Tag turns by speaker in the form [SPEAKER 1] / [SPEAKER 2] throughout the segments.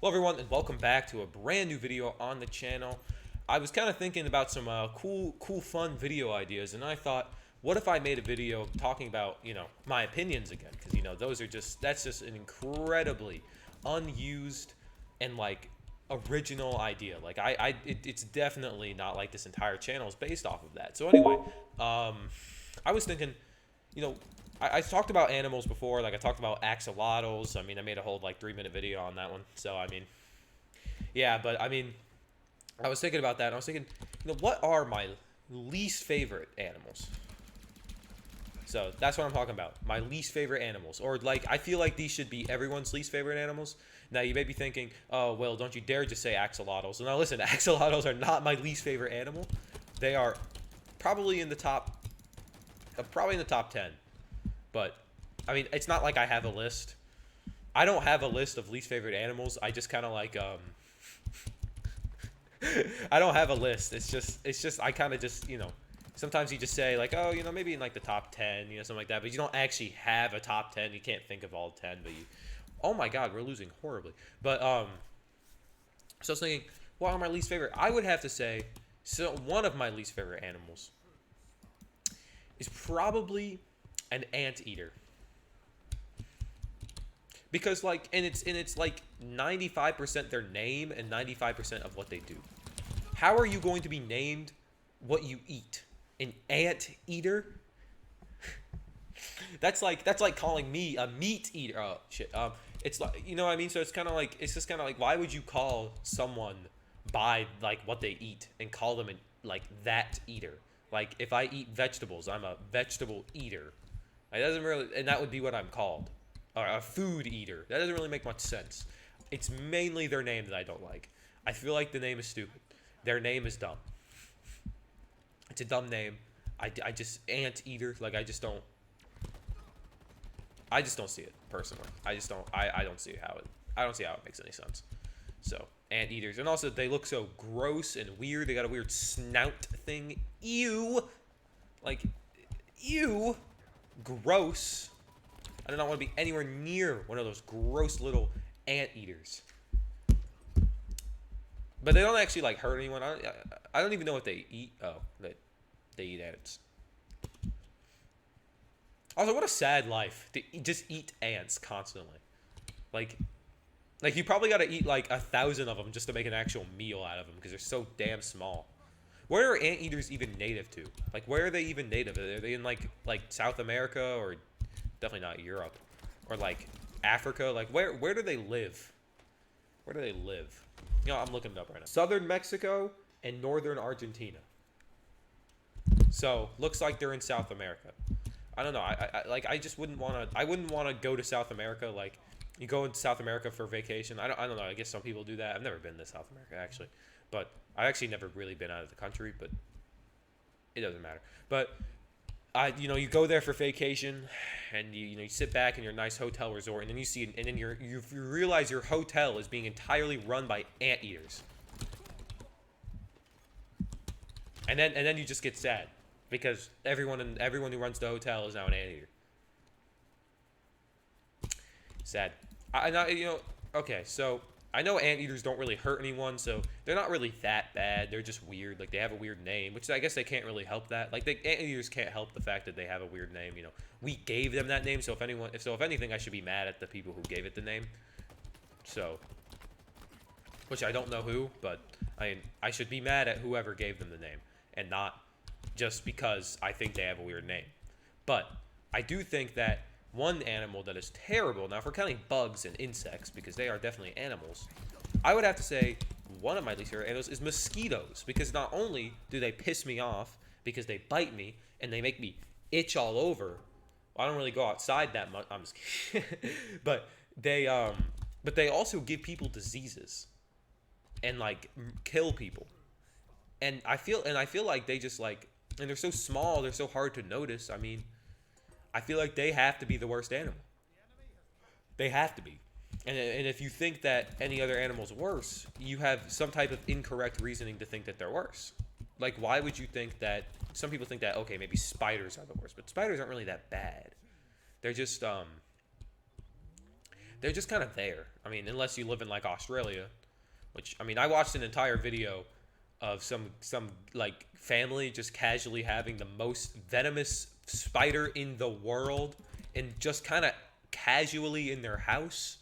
[SPEAKER 1] Hello everyone and welcome back to a brand new video on the channel. I was kind of thinking about some cool fun video ideas, and I thought, what if I made a video talking about, my opinions again, because that's just an incredibly unused and like original idea. It's definitely not like this entire channel is based off of that. So anyway, I was thinking, you know, I talked about animals before. Like I talked about axolotls. I mean, I made a whole like 3 minute video on that one. So I mean, yeah. But I mean, I was thinking about that. And I was thinking, what are my least favorite animals? So that's what I'm talking about. My least favorite animals, or like I feel like these should be everyone's least favorite animals. Now you may be thinking, oh well, don't you dare just say axolotls. Now listen, axolotls are not my least favorite animal. They are probably in the top 10. But I mean, it's not like I have a list. I don't have a list of least favorite animals. I just kind of like I don't have a list. It's just I kind of just, sometimes you just say like, oh, maybe in like the top 10, something like that, but you don't actually have a top 10. You can't think of all 10, but you Oh my god, we're losing horribly. But so I was thinking, what are my least favorite? I would have to say, so one of my least favorite animals is probably an anteater. Because it's like 95% their name and 95% of what they do. How are you going to be named what you eat? An anteater? That's like calling me a meat eater. Oh shit. It's like, you know what I mean? So it's just kind of like, why would you call someone by like what they eat and call them like that eater? Like if I eat vegetables, I'm a vegetable eater. It doesn't really, and that would be what I'm called, or a food eater. That doesn't really make much sense. It's mainly their name that I don't like. I feel like the name is stupid. Their name is dumb. It's a dumb name. I just anteater. Like I just don't see it personally. I don't see how it makes any sense. So anteaters, and also they look so gross and weird. They got a weird snout thing. Ew. Like, ew. Gross. I do not want to be anywhere near one of those gross little anteaters. But they don't actually like hurt anyone. I don't even know what they eat. Oh, they eat ants. Also, what a sad life to just eat ants constantly. Like, like you probably got to eat like 1,000 of them just to make an actual meal out of them because they're so damn small. Where are anteaters even native to? Like, where are they even native? Are they in like South America, or definitely not Europe, or like Africa? Like, where do they live? Where do they live? I'm looking it up right now. Southern Mexico and northern Argentina. So looks like they're in South America. I don't know. I just wouldn't want to. I wouldn't want to go to South America. Like, you go into South America for vacation. I don't know. I guess some people do that. I've never been to South America actually, but I've actually never really been out of the country. But it doesn't matter. But you go there for vacation, and you sit back in your nice hotel resort, and then you realize your hotel is being entirely run by anteaters, and then you just get sad because everyone who runs the hotel is now an anteater. Sad. Okay, so I know anteaters don't really hurt anyone, so they're not really that bad. They're just weird. Like, they have a weird name, which I guess they can't really help that. Like, the anteaters can't help the fact that they have a weird name. We gave them that name, so if anything, I should be mad at the people who gave it the name. So, which I don't know who, but I should be mad at whoever gave them the name, and not just because I think they have a weird name. But I do think that one animal that is terrible, now if we're counting bugs and insects, because they are definitely animals, I would have to say one of my least favorite animals is mosquitoes, because not only do they piss me off because they bite me and they make me itch all over. Well, I don't really go outside that much. I'm just kidding. but they also give people diseases and like kill people. And I feel like they just like, and they're so small, they're so hard to notice. I mean, I feel like they have to be the worst animal. They have to be. And if you think that any other animal's worse, you have some type of incorrect reasoning to think that they're worse. Like, why would you think that? Some people think that, okay, maybe spiders are the worst, but spiders aren't really that bad. They're just they're just kind of there. I mean, unless you live in like Australia, which I mean, I watched an entire video of some like family just casually having the most venomous spider in the world and just kind of casually in their house.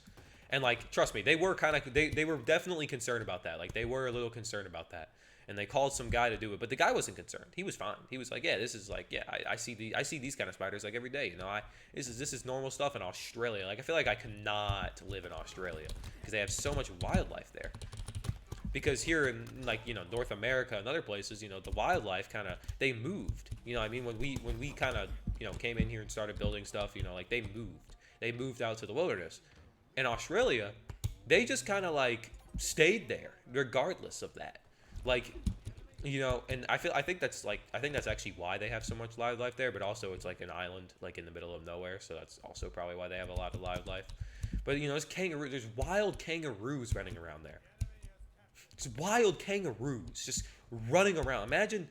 [SPEAKER 1] And like, trust me, they were definitely concerned about that. Like, they were a little concerned about that, and they called some guy to do it. But the guy wasn't concerned. He was fine. He was like, yeah, this is like, yeah, I see these kind of spiders like every day. You know, this is normal stuff in Australia. Like, I feel like I cannot live in Australia because they have so much wildlife there. Because here in like, you know, North America and other places, you know, the wildlife kind of, they moved. You know, I mean, when we kind of, you know, came in here and started building stuff, you know, like they moved out to the wilderness. In Australia, they just kind of like stayed there regardless of that. Like, you know, and I think that's actually why they have so much wildlife there, but also it's like an island like in the middle of nowhere, so that's also probably why they have a lot of wildlife. But you know, there's wild kangaroos running around there. There's wild kangaroos just running around. Imagine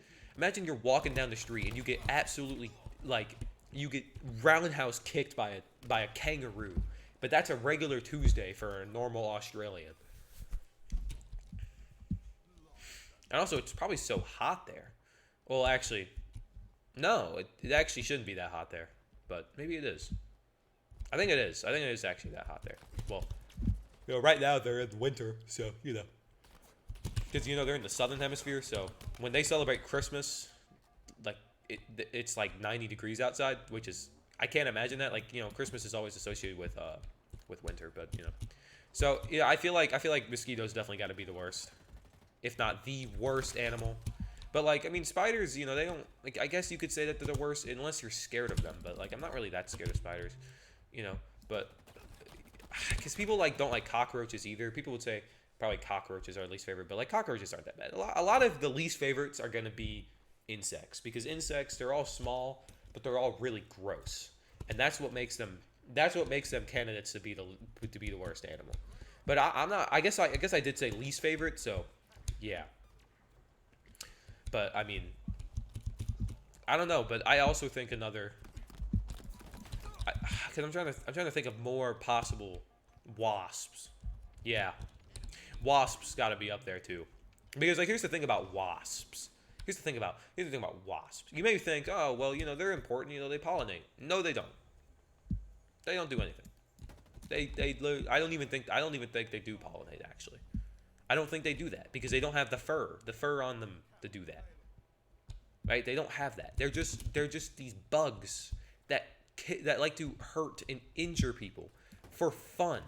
[SPEAKER 1] you're walking down the street and you get absolutely like you get roundhouse kicked by a kangaroo. But that's a regular Tuesday for a normal Australian. And also, it's probably so hot there. Well, actually, no, it actually shouldn't be that hot there. But maybe it is. I think it is. I think it is actually that hot there. Well, you know, right now they're in winter, so, you know. Because, you know, they're in the southern hemisphere, so when they celebrate Christmas, like, it's like 90 degrees outside, which is... I can't imagine that. Like, you know, Christmas is always associated with winter, but you know. So yeah, I feel like mosquitoes definitely got to be the worst, if not the worst animal. But like, I mean, spiders, you know, they don't like. I guess you could say that they're the worst unless you're scared of them. But like, I'm not really that scared of spiders, you know. But because people like don't like cockroaches either. People would say probably cockroaches are their least favorite, but like cockroaches aren't that bad. A lot of the least favorites are gonna be insects because insects, they're all small, but they're all really gross, and that's what makes them candidates to be the worst animal. But I'm not. I guess I did say least favorite, so yeah. But I mean, I don't know. But I also think another, because I'm trying to think of more possible wasps. Yeah, wasps got to be up there too, because like here's the thing about wasps. Here's the thing about wasps. You may think, oh, well, you know, they're important. You know, they pollinate. No, they don't. They don't do anything. I don't even think they do pollinate. Actually, I don't think they do that because they don't have the fur on them to do that. Right? They don't have that. They're just these bugs that like to hurt and injure people for fun,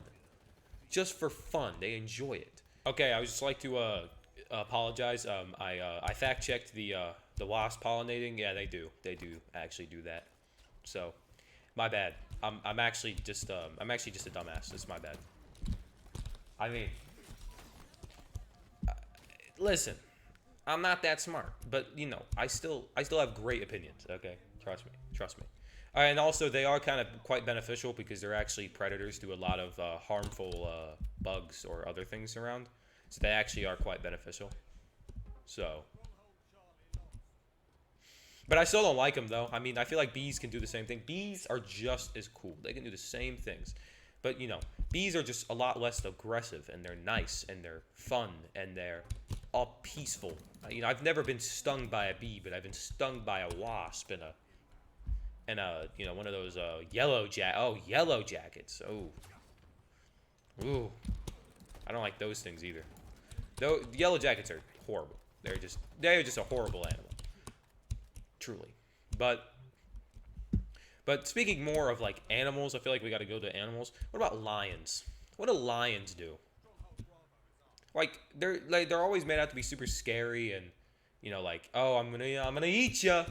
[SPEAKER 1] just for fun. They enjoy it. Okay, I would just like to apologize. I fact checked the wasp pollinating. Yeah, they do actually do that. So, my bad. I'm actually just a dumbass. It's my bad. I mean, listen, I'm not that smart, but you know, I still have great opinions. Okay, trust me. And also, they are kind of quite beneficial because they're actually predators to a lot of harmful bugs or other things around. So they actually are quite beneficial. So, but I still don't like them though. I mean, I feel like bees can do the same thing. Bees are just as cool. They can do the same things. But, you know, bees are just a lot less aggressive, and they're nice, and they're fun, and they're all peaceful. You know, I've never been stung by a bee, but I've been stung by a wasp and you know, one of those yellow jackets. Oh. Ooh. I don't like those things either. Though yellow jackets are horrible. They're just a horrible animal. Truly. But speaking more of like animals, I feel like we got to go to animals. What about lions? What do lions do? Like they're always made out to be super scary and, you know, like, oh, I'm gonna eat ya,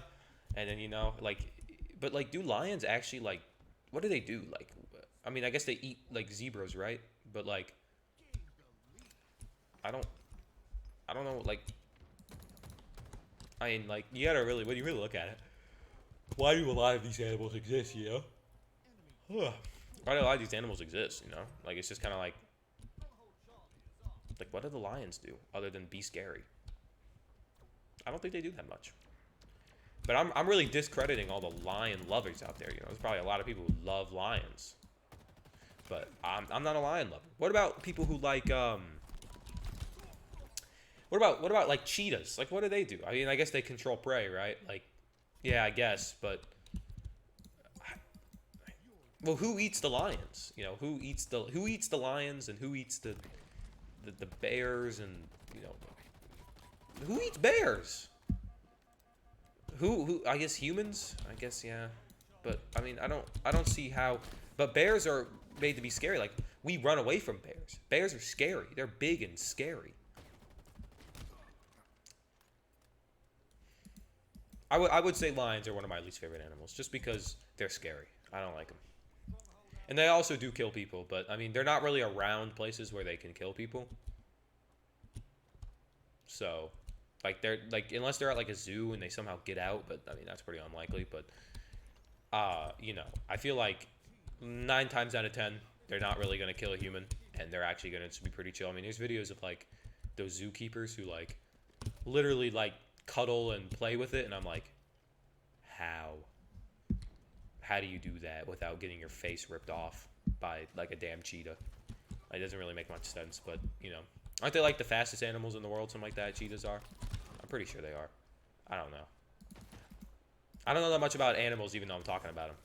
[SPEAKER 1] and then, you know, like, but like, do lions actually, like, what do they do? Like, I mean, I guess they eat like zebras, right? But like, I don't know, like, I mean, like, you gotta really, when you really look at it, why do a lot of these animals exist, you know? Why do a lot of these animals exist, you know? Like, it's just kind of like, what do the lions do other than be scary? I don't think they do that much. But I'm really discrediting all the lion lovers out there, you know? There's probably a lot of people who love lions. But I'm not a lion lover. What about people who like what about like cheetahs? Like what do they do? I mean, I guess they control prey, right? Like, yeah, I guess, but well, who eats the lions? You know, who eats the lions and who eats the bears and you know who eats bears? Who I guess humans? I guess yeah. But I mean, I don't see how but bears are made to be scary. Like we run away from bears. Bears are scary. They're big and scary. I would say lions are one of my least favorite animals just because they're scary. I don't like them. And they also do kill people, but I mean, they're not really around places where they can kill people. So, like they're like unless they're at like a zoo and they somehow get out, but I mean that's pretty unlikely. But you know, I feel like 9 times out of 10 they're not really gonna kill a human, and they're actually gonna just be pretty chill. I mean, there's videos of like those zookeepers who like literally like cuddle and play with it, and I'm like, how? How do you do that without getting your face ripped off by like a damn cheetah? It doesn't really make much sense, but you know, aren't they like the fastest animals in the world? Something like that. Cheetahs are. I'm pretty sure they are. I don't know. I don't know that much about animals, even though I'm talking about them.